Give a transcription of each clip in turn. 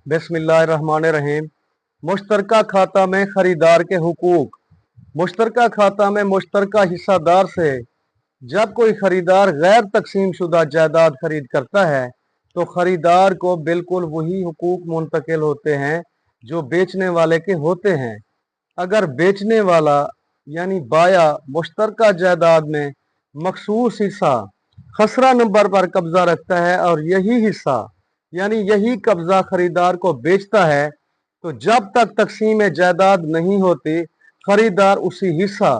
बिस्मिल्लाहिर्रहमानिर्रहीम। मुश्तरका खाता में खरीदार के हुकूक। मुश्तरका खाता में मुश्तरका हिस्सादार से जब कोई खरीदार गैर तकसीम शुदा जायदाद खरीद करता है तो खरीदार को बिल्कुल वही हुकूक मुंतकिल होते हैं जो बेचने वाले के होते हैं। अगर बेचने वाला यानी बाया मुश्तरका जायदाद में मखसूस हिस्सा खसरा नंबर पर कब्जा रखता है और यही हिस्सा यानी यही कब्जा खरीदार को बेचता है, तो जब तक तकसीम जायदाद नहीं होती खरीदार उसी हिस्सा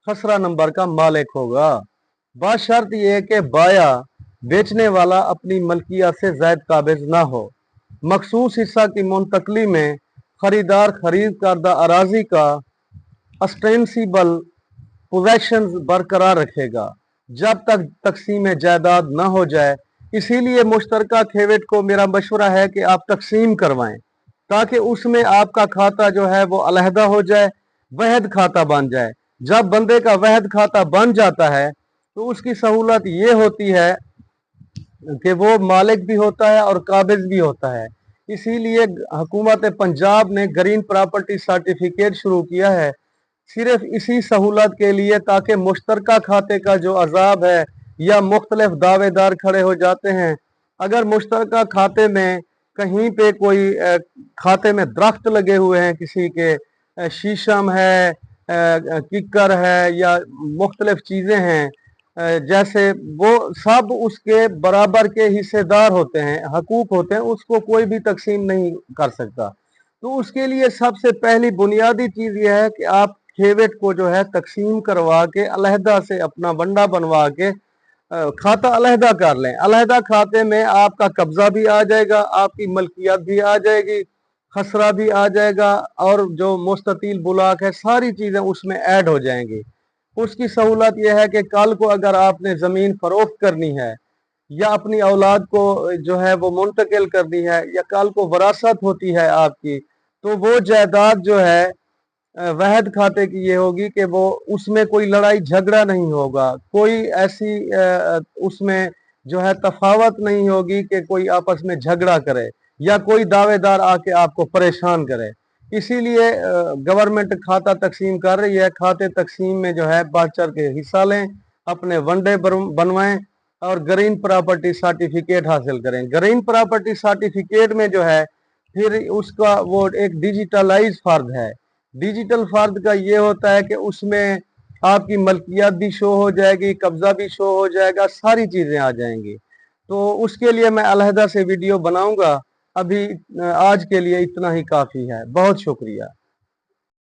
खसरा नंबर का मालिक होगा। बशर्त यह कि बाया बेचने वाला अपनी मलकियत से ज़ायद काबिज ना हो। मखसूस हिस्सा की मुंतकली में खरीदार खरीद करदा अराजी का अस्टेंसिबल पोजेशन बरकरार रखेगा जब तक तकसीम जायदाद ना हो जाए। इसीलिए मुश्तरका खेवट को मेरा मशवरा है कि आप तकसीम करवाएं ताकि उसमें आपका खाता जो है वो अलहदा हो जाए, वहद खाता बन जाए। जब बंदे का वहद खाता बन जाता है तो उसकी सहूलत ये होती है कि वो मालिक भी होता है और काबिज भी होता है। इसीलिए हुकूमत पंजाब ने ग्रीन प्रॉपर्टी सर्टिफिकेट शुरू किया है सिर्फ इसी सहूलत के लिए, ताकि मुश्तरका खाते का जो अजाब है या मुख्तलिफ दावेदार खड़े हो जाते हैं। अगर मुश्तरका खाते में कहीं पे कोई खाते में दरख्त लगे हुए हैं, किसी के शीशम है, किक्कर है या मुख्तलिफ चीज़ें हैं, जैसे वो सब उसके बराबर के हिस्सेदार होते हैं, हकूक होते हैं, उसको कोई भी तकसीम नहीं कर सकता। तो उसके लिए सबसे पहली बुनियादी चीज़ यह है कि आप खेवट को जो है तकसीम करवा के अलहदा से अपना वंडा बनवा के खाता अलहदा कर लें। अलहदा खाते में आपका कब्जा भी आ जाएगा, आपकी मलकियत भी आ जाएगी, खसरा भी आ जाएगा और जो मुस्ततील बुलाक है सारी चीज़ें उसमें ऐड हो जाएंगी। उसकी सहूलत यह है कि कल को अगर आपने ज़मीन फरोख्त करनी है या अपनी औलाद को जो है वो मुंतकिल करनी है या कल को वरासत होती है आपकी, तो वो जायदाद जो है वहद खाते की ये होगी कि वो उसमें कोई लड़ाई झगड़ा नहीं होगा, कोई ऐसी उसमें जो है तफावत नहीं होगी कि कोई आपस में झगड़ा करे या कोई दावेदार आके आपको परेशान करे। इसीलिए गवर्नमेंट खाता तकसीम कर रही है। खाते तकसीम में जो है बढ़ चढ़ के हिस्सा लें, अपने वनडे बनवाएं और ग्रीन प्रॉपर्टी सर्टिफिकेट हासिल करें। ग्रीन प्रॉपर्टी सर्टिफिकेट में जो है फिर उसका वो एक डिजिटलाइज फर्द है। डिजिटल फर्द का ये होता है कि उसमें आपकी मलकियत भी शो हो जाएगी, कब्जा भी शो हो जाएगा, सारी चीज़ें आ जाएंगी। तो उसके लिए मैं अलहदा से वीडियो बनाऊंगा। अभी आज के लिए इतना ही काफ़ी है। बहुत शुक्रिया।